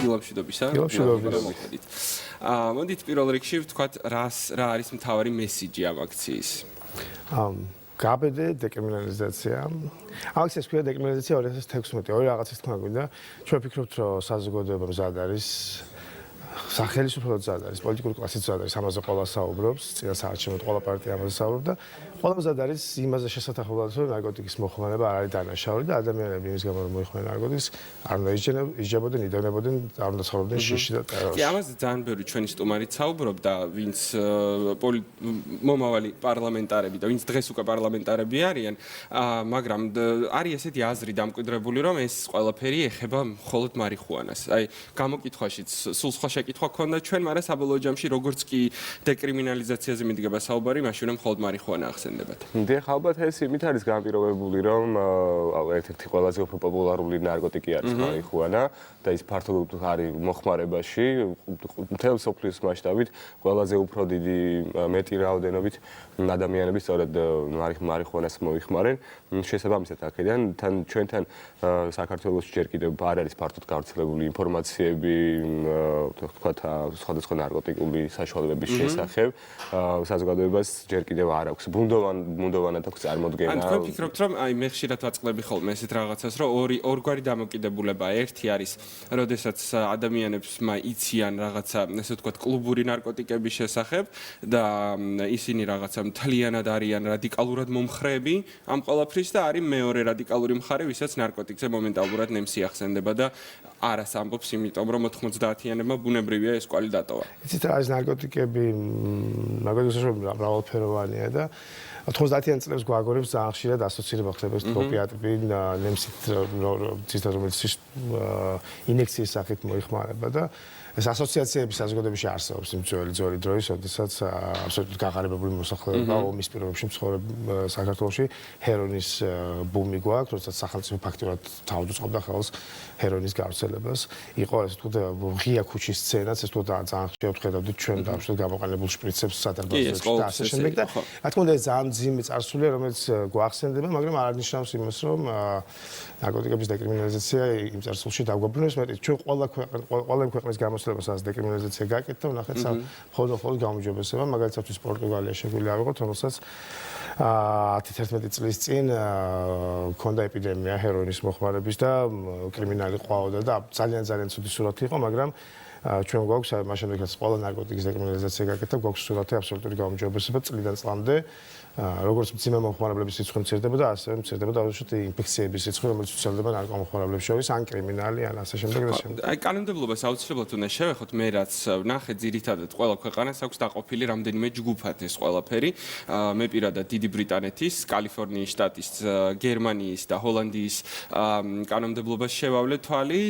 დილამშვიდობისა. დილამშვიდობისა. მოდით პირველ რიგში ვთქვათ, რა არის მთავარი მესიჯი ამ აქციის? გაბედე დეკრიმინალიზაცია. აქციას ქვია დეკრიმინალიზაცია 2016. ორი რაღაცის თქმა გვინდა. ჩვენ ვფიქრობთ, რომ საზოგადოება მზად არის. სახელმწიფო მზად არის, პოლიტიკური კლასიც მზად არის, ამაზე ყველა საუბრობს, წინა საარჩევნოდ ყველა პარტია ამაზე საუბრობდა. ყველა მზად არის იმაზე შესაძლებლად, რომ ნარკოტიკის მოხმარება არ არის დანაშაული და ადამიანები იმის გამო რომ მოიხმარენ ნარკოტიკს, არ უნდა ისჯებოდნენ, იდევნებოდნენ, არ უნდა ცხოვრობდნენ შიში და ტერორში. კი, ამაზე ძალიან ბევრი ჩვენი სტუმარიც საუბრობდა, ვინც მომავალი პარლამენტარები და ვინც დღეს უკვე პარლამენტარები არიან, მაგრამ არის ესეთი აზრი დამკვიდრებული, რომ ეს ყველაფერი ეხება მხოლოდ მარიხუანას. აი, გამოკითხვაშიც სულ სხვა შეკითხვა ქონდა ჩვენ, მაგრამ საბოლოო ჯამში როგორც კი დეკრიმინალიზაციაზე მიდგება საუბარი, მაშინ რომ მხოლოდ მარიხუანა ახსენდებათ. დიახ, ალბათ ეს იმით არის განპირობებული, რომ ერთ-ერთი ყველაზე უფრო პოპულარული ნარკოტიკი არის მარიხუანა და ის ფართოდ არის მოხმარებაში, მთელ მსოფლიოს მასშტაბით ყველაზე უფრო დიდი მეტი რაოდენობით ადამიანები სწორედ მარიხუანას მოიხმარენ. შესაბამისად, აქედან ჩვენთან საქართველოში ჯერ კიდევ არ არის ფართოდ გავრცელებული ინფორმაციები, თქვათ, სხვადასხვა ნარკოტიკული საშუალებების შესახებ. საზოგადოებას ჯერ კიდევ არ აქვს ბუნდოვანად აქვს წარმოდგენა. ან თქვენ ფიქრობთ, რომ აი მე ხშირად ვაწყლები ხოლმე ესეთ რაღაცას, რომ ორგვარი დამოკიდებულება. ერთი არის, როდესაც ადამიანებს იციან რაღაცა, ესე ვთქვათ, კლუბური ნარკოტიკების შესახებ და ისინი რაღაცა მთლიანად არიან რადიკალურად მომხრეები ამ ყველაფრის და არის მეორე რადიკალური მხარე, ვისაც ნარკოტიკზე მომენტალურად ნემსი ახსენდება და არას ამბობს, იმიტომ რომ 90-იანებმა ბუნებრივია ეს კვალი დატოვა. იცით რა არის ნარკოტიკები, ნარკოტიკები მრავალფეროვანია და 90-იან წლებს გვაგორებს ძალიან ხშირად ასოცირება ხდება ეს ოპიატები ნემსით, რომელიც ინექციის სახით მოიხმარება და ეს ასოციაციები საზოგადოებაში არსებობს იმ ძველი დროის, როდესაც აბსოლუტურად გაყარებებული მოსახლეობა ომის პირობებში მცხოვრებ საქართველოში ჰეროინის ბუმი გვაქვს, როდესაც სახელმწიფო ფაქტურად თავად უწყობდა ხელს ჰეროინის გავრცელებას. იყო ეს თქო ღია ქუჩის სცენაც, ეს თქო ძალიან ხშირად ხედავდით ჩვენ დაუშვათ გამოყენებულ შპრიცებს სადარბაზოებში და ასე შემდეგ და რა თქმა უნდა ეს ძალიან მძიმე წარსულია, რომელიც გვახსენდება, მაგრამ არ არნიშნავს იმას, რომ ნარკოტიკების დეკრიმინალიზაცია იმ წარსულში დაგვაბრუნებს, მეტყვი ჩვენ ყველა ქვეყნის სადაც დეკრიმინალიზაცია გაკეთდა, ვნახეთ მხოლოდ გაუმჯობესება, მაგალითად პორტუგალია შეგვიძლია ავიღოთ, რომელსაც 10-11 წლის წინ ქონდა ეპიდემია ჰეროინის მოხმარების და კრიმინალი ყვაოდა და ძალიან ცუდი სურათი იყო, მაგრამ ჩვენ გვაქვს მაშინ როდესაც ყველა ნარკოტიკის დეკრიმინალიზაცია გაკეთდა, გვაქვს სურათი აბსოლუტური გაუმჯობესება წლიდან წლამდე. როგორც მძიმე მომხმარებლების სიცხე მცირდება და ასევე მცირდება დაუშვათ ინფექციების სიცხე, რომელიც ვრცელდება ნარკომომხმარებლებს შორის, ან კრიმინალი, ან ასე შემდეგ და შემდეგ. აი, კანონმდებლობას აუცილებლად უნდა შევეხოთ, მე რაც ვნახე, ძირითადად ყველა ქვეყანას აქვს დაყოფილი რამდენიმე ჯგუფად ეს ყველაფერი. მე პირადად დიდი ბრიტანეთის, კალიფორნიის შტატის, გერმანიის და ჰოლანდიის კანონმდებლობას შევავლე თვალი,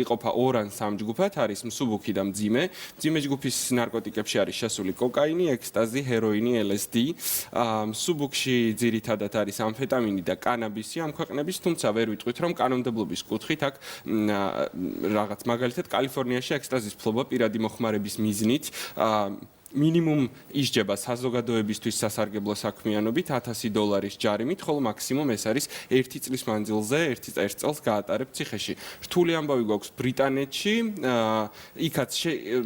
იყოფა 2 ან 3 ჯგუფად, არის მსუბუქი და მძიმე. მძიმე ჯგუფის ნარკოტიკებში არის შესული კოკაინი, ექსტაზი, ჰეროინი, LSD. სუბუქში ძირითადად არის ამფეტამინი და კანაბისი ამ ქვეყნების, თუმცა ვერ ვიტყვით, რომ კანონმდებლობის კუთხით აქ რაღაც მაგალითად კალიფორნიაში ექსტაზის ფლობა პირადი მოხმარების მიზნით მინიმუმ ისჯება საზოგადოებისთვის სასარგებლო საქმიანობით $1000 ჯარიმით, ხოლო მაქსიმუმ ეს არის 1 წლის მანძილზე 1 წელს გაატარებ ციხეში. რთული ამბავი გვაქვს ბრიტანეთში, იქაც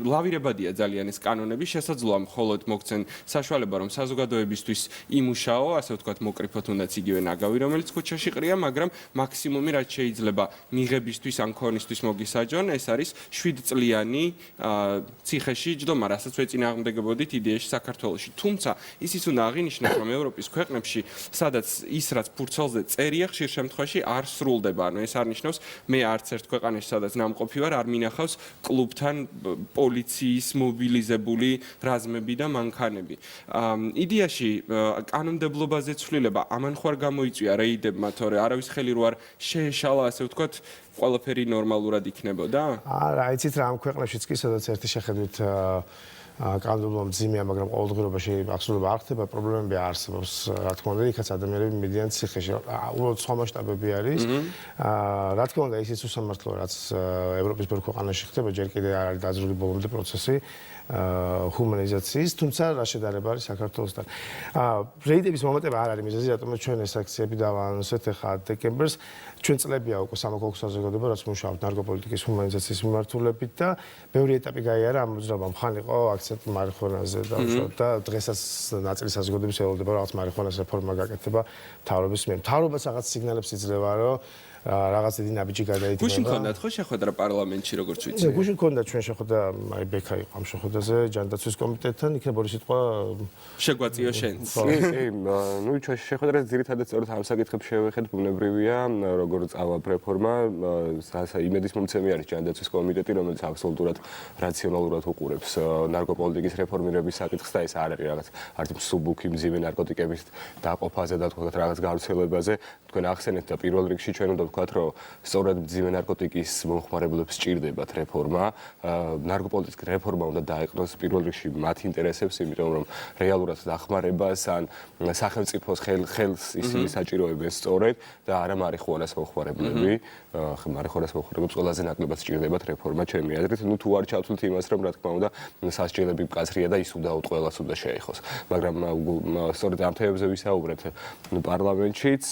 ლავირებადია ძალიან ეს კანონები, შესაძლოა მხოლოდ მოგცენ საშუალება, რომ საზოგადოებისთვის იმუშაო, ასე ვთქვათ, მოკრიფოთ უნდაც იგივე ნაგავი, რომელიც ქუჩაში ყრია, მაგრამ მაქსიმუმი რაც შეიძლება მიღებისთვის ან ქონისთვის მოგისაჯონ, ეს არის 7 წლიანი ციხეში ჯდომა, რასაც ვეწინააღმდეგებოდით იდეაში საქართველოში. თუმცა ისიც უნდა აღინიშნოს, რომ ევროპის ქვეყნებში, სადაც ის რაც ფურცელზე წერია, ხშირ შემთხვევაში არ სრულდება. ანუ ეს არნიშნავს, მე არც ერთ ქვეყანაში, სადაც ნამყოფი ვარ, არ მინახავს კლუბთან პოლიციის მობილიზებული რაზმები და მანქანები. იდეაში კანონმდებლობაზე ცვლილება ამან ხო არ გამოიწვია რეიდებმა, თორე არავის ხელი რო არ შეეშალა, ასე ვთქვათ, ყველაფერი ნორმალურად იქნებოდა? არა, იცით რა, ამ ქვეყნებშიც კი სადაც ერთი შეხედვით კანონმდებლობა მძიმეა, მაგრამ ყოველდღიურობაში აღსრულება არ ხდება, პრობლემები არსებობს. რა თქმა უნდა, იქაც ადამიანები მიდიან ციხეში. უბრალოდ სხვა მასშტაბები არის. რა თქმა უნდა, ისიც უსამართლოა, რაც ევროპის ბევრ ქვეყანაში ხდება, ჯერ კიდევ არ არის დაძრული ბოლომდე პროცესი ჰუმანიზაციის, თუმცა რა შედარება არის საქართველოსთან. რეიდების მომატება არ არის მიზეზი, რატომაც ჩვენ ეს აქციები დავაანონსეთ ახლა დეკემბერს. ჩვენ წლებია უკვე სამოქალაქო საზოგადოება, რაც მუშაობთ ნარკოპოლიტიკის ჰუმანიზაციის მიმართულებით და ბევრი ეტაპი გაიარა ამ მოძრაობამ. ხან იყო აქცენტი მარიხუანაზე და დღესაც ნაწილი საზოგადოების ელოდება რაღაც მარიხუანას რეფორმა გაკეთება მთავრობის მიერ. მთავრობას რაღაც სიგნალებს იძლევა, რომ რაღაც დიდი ნაბიჯი გადაიდგება. გუშინ ქონდათ ხო შეხვედრა პარლამენტში როგორც ვიცი? გუშინ ქონდა ჩვენ შეხვედრა, აი ბექა იყო ამ შეხვედრაზე ჯანდაცვის კომიტეტთან, იქნებ ორი სიტყვა შეგვაწიო შენც. კი, ნუ ჩვენ შეხვედრაზე ძირითადად სწორედ ამ საკითხებს შევეხეთ, ბუნებრივია, როგორ წავა რეფორმა, იმედის მომცემი არის ჯანდაცვის კომიტეტი, რომელიც აბსოლუტურად რაციონალურად უყურებს ნარკოპოლიტიკის რეფორმირების საკითხს და ეს არ არის რაღაც არც მსუბუქი მძიმე ნარკოტიკების დაყოფაზე და თქვათ რაღაც გავრცელებაზე. თქვენ ახსენეთ და პირველ რიგში ჩვენ უნდა ვთქვათ, რომ სწორედ მძიმე ნარკოტიკის მომხმარებლებს სჭირდებათ რეფორმა. ნარკოპოლიტიკის რეფორმა უნდა დაეყრდნოს პირველ რიგში მათ ინტერესებს, იმიტომ რომ რეალურად დახმარებას ან სახელმწიფოს ხელს ისინი საჭიროებენ სწორედ და არა მარიხუანას მომხმარებლები. მარიხუანას მომხმარებლებს ყველაზე ნაკლებად სჭირდებათ რეფორმა, ჩემი აზრით. ნუ თუ არ ჩავთვლით იმას, რომ რა თქმა უნდა სასჯელები მკაცრია და ის უნდა ყველას უნდა შეეხოს. მაგრამ სწორედ ამ თემებზე ვისაუბრეთ პარლამენტშიც.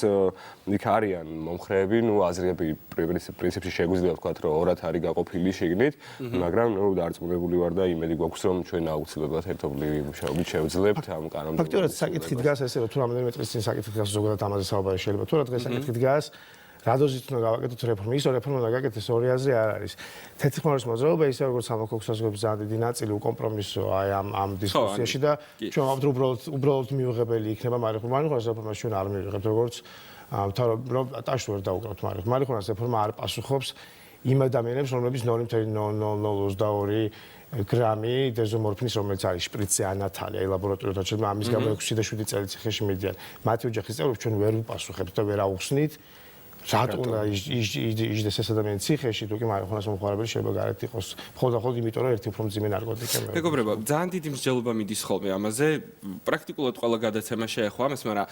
იქ არიან მომხრეები, ნუ აზრები პრინციპში შეგვიძლია ვთქვათ, რომ ორად არის გაყოფილი შიგნით, მაგრამ ნუ დარწმუნებული ვარ და იმედი გვაქვს, რომ ჩვენ აუცილებლად ერთობლივი მუშაობით შევძლებთ ამ კანონმდებლობას. ფაქტობრივად საკითხი დგას ესე, რომ თუ რამდენიმე წლის წინ საკითხი დგას ზოგადად ამაზე საუბარი შეიძლება, თუ რა დღეს საკითხი დგას, რა დოზით უნდა გავაკეთოთ რეფორმა. ის რეფორმა უნდა გაკეთდეს, ორი აზრი არ არის. თეთრხმაურის მოძრაობა ისე როგორც სამოქალაქო საზოგადოების ძალიან დიდი ნაწილი უკომპრომისო აი ამ დისკუსიაში და ჩვენ ვამბობთ უბრალოდ მიუღებელი იქნება მარიხუანას რეფორმას ჩვენ არ მივიღებთ როგორც მთავრობა ტაშუ ვერ დაუკრავთ მარიხუანას რეფორმა არ პასუხობს იმ ადამიანებს, რომლებიც 0.0022 გრამი დეზომორფინის, რომელიც არის შპრიცზე ანათალი, აი ლაბორატორიულად ჩაჭრილი, ამის გამო 6-7 წელი ციხეში მიდიან. მათი ოჯახის წევრებს ჩვენ ვერ ვპასუხებთ და ვერ აუხსნით. რატო უნდა იჯდეს ეს ადამიანი ციხეში, თუ კი მარიხუანას მომხმარებელი შეიძლება გარეთ იყოს. მხოლოდ იმიტომ, რომ ერთი უფრო მძიმე ნარკოტიკები. მეგობრებო, ძალიან დიდი მსჯელობა მიდის ხოლმე ამაზე. პრაქტიკულად ყველა გადაცემა შეეხო ამას, მაგრამ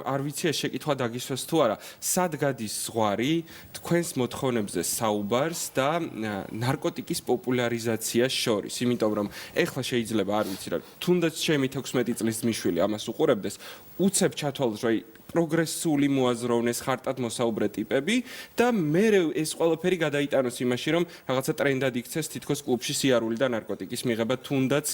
არ ვიცი ეს შეკითხვა დაგისვეს თუ არა. სად გადის ზღვარი თქვენს მოთხოვნებზე საუბარს და ნარკოტიკის პოპულარიზაციას შორის? იმიტომ რომ ეხლა შეიძლება არ ვიცი რა, თუნდაც ჩემი 16 წლის ძმისშვილი ამას უყურებდეს, უცებ ჩათვალოს, რომ პროგრესული მოაზროვნეს ხარტად მოსაუბრე ტიპები და მე ეს ყველაფერი გადაიტანოს იმაში, რომ რაღაცა ტრენდად იქცეს თითქოს კლუბში სიარული და ნარკოტიკის მიღება თუნდაც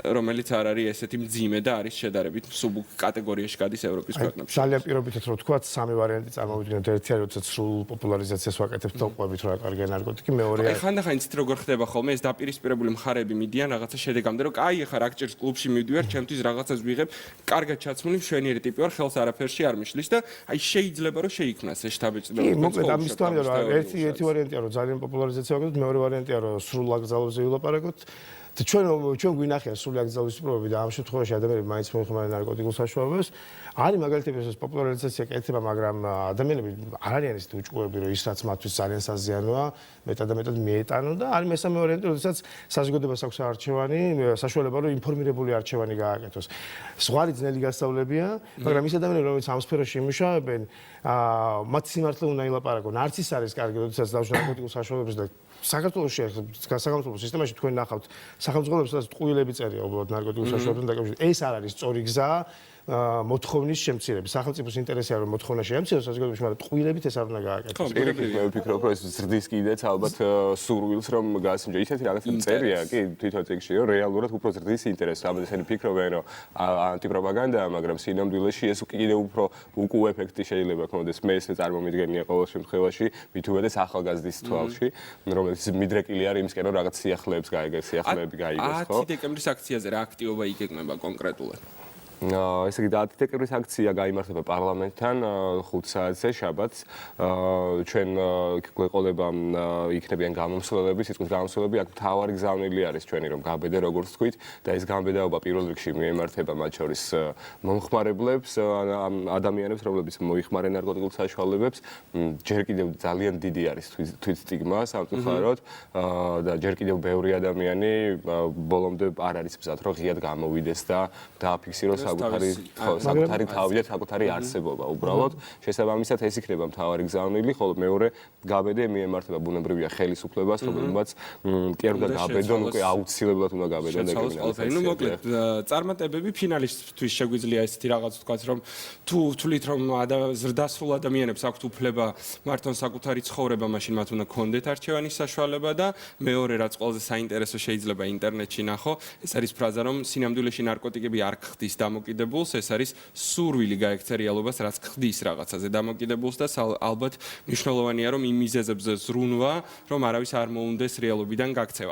რომელიც არ არის ესეთი მძიმე და არის შედარებით მსუბუქ კატეგორიაში გადის ევროპის ქვეყნებში. ძალიან პირობითად რომ ვთქვათ, სამი ვარიანტი წარმოვიდგინოთ. ერთი არის, როცა სრულ პოპულარიზაციას ვაკეთებთ ტოპებით, რა კარგია ნარკოტიკი. მეორე არის ხანდახან იცით როგორ ხდება ხოლმე ეს დაპირისპირებული მხარეები მიდიან რაღაცა შედეგამდე, რომ კაი ახლა რა გჭირს კლუბში მივდივარ, ჩემთვის რაღაცას ვიღებ, კარგად ჩაცმული მშვენიერი ტიპი ვარ, ხელს არაფერში არ მიშლის და აი შეიძლება რომ შეიქმნას ეს შთაბეჭდილება. კი, მოკლედ ამის თვალიდან რომ ერთი ვარიანტია რომ ძალიან პოპულარიზაცია ვაკეთოთ, მეორე ვარიანტია რომ სრულ აკრძალვაზე ვილაპარაკოთ. და ჩვენ გვინახია სრული აკრძალვის პრობლემები და ამ შემთხვევაში ადამიანები მაინც მოიხმარებენ ნარკოტიკულ საშუალებებს. არის მაგალითები, ეს პოპულარიზაცია კეთდება, მაგრამ ადამიანები არ არიან ისეთი უჭკუები, რომ ის რაც მათთვის ძალიან საზიანოა, მეტად და მეტად მიეტანონ და არის მესამე ვარიანტი, როდესაც საზოგადოებას აქვს არჩევანი, საშუალება რომ ინფორმირებული არჩევანი გააკეთოს. ზღვარი ძნელი გასწავლებია, მაგრამ ის ადამიანები, რომლებიც ამ სფეროში იმუშავებენ, მათ სიმართლე უნდა ილაპარაკონ. არც ის არის კარგი, როდესაც დავშვა ნარკოტიკულ საშუალებებს და საქართველოში სახელმწიფო სისტემაში თქვენ ნახავთ სახელმწიფოებს სადაც ტყუილები წერია უბრალოდ ნარკოტიკულ საშუალებებთან დაკავშირებით. ეს არ არის სწორი გზა მოთხოვნის შემცირების. სახელმწიფოს ინტერესია რომ მოთხოვნა შეამციროს საზოგადოებაში, მაგრამ ტყუილებით ეს არ უნდა გააკეთოს. მე ვფიქრობ, რომ ეს ზრდის კიდეც ალბათ სურვილს რომ გასინჯო. ისეთი რაღაცა წერია, კი, თვითონ წიგნში, რომ რეალურად უფრო ზრდის ინტერესს. ამაზე ისინი ფიქრობენ, რომ ანტიპროპაგანდაა, მაგრამ სინამდვილეში ეს კიდევ უფრო უკუ ეფექტი შეიძლება ქონდეს. მე ესე წარმომიდგენია ყოველ შემთხვევაში, მით უმეტეს ახალგაზრდის თვალში, რომელიც მიდრეკილი არის იმისკენ, რომ რაღაც სიახლეები გაიგოს, ხო? 10 დეკემბრის აქციაზე რა აქტივობა იგეგმება კონკრეტულად? ესე იგი 10 დეკემბრის აქცია გაიმართება პარლამენტთან 5 საათზე შაბათს. ჩვენ გვეყოლება იქნებიან გამომსვლელები, სიტყვის გამომსვლელები, აქ მთავარი გზავნილი არის ჩვენი რომ გაბედე როგორც თქვით და ეს გამბედაობა პირველ რიგში მიემართება მათ შორის მომხმარებლებს, ადამიანებს, რომლებიც მოიხმარენ ნარკოტიკულ საშუალებებს. ჯერ კიდევ ძალიან დიდი არის თვით სტიგმა სამწუხაროდ და ჯერ კიდევ ბევრი ადამიანი ბოლომდე არ არის მზად რომ ღიად გამოვიდეს და დააფიქსიროს საკუთარი თავი და საკუთარი არსებობა უბრალოდ. შესაბამისად ეს იქნება მთავარი გზავნილი, ხოლო მეორე გაბედე მიემართება ბუნებრივია ხელისუფლებას, რომელმაც კი არ უნდა გაბედონ, უკვე აუცილებლად უნდა გაბედონ დეკრიმინალიზაცია. ნუ მოკლედ წარმატებები ფინალისტთვის შეგვიძლია ესეთი რაღაც ვთქვათ, რომ თუ თვლით რომ ზრდასრულ ადამიანებს აქვთ უფლება მართონ საკუთარი ცხოვრება, მაშინ მათ უნდა კონდეთ არჩევანის საშუალება და მეორე რაც ყველაზე საინტერესო შეიძლება ინტერნეტში ნახო, ეს არის ფრაზა რომ სინამდვილეში ნარკოტიკები არ ხდის დამოკიდებულს, ეს არის სურვილი გაექცე რეალობას, რაც ხდის რაღაცაზე დამოკიდებულს და ალბათ მნიშვნელოვანია რომ იმ მიზეზებზე ზრუნვა, რომ არავის არ მოუნდეს რეალობიდან გაქცევა.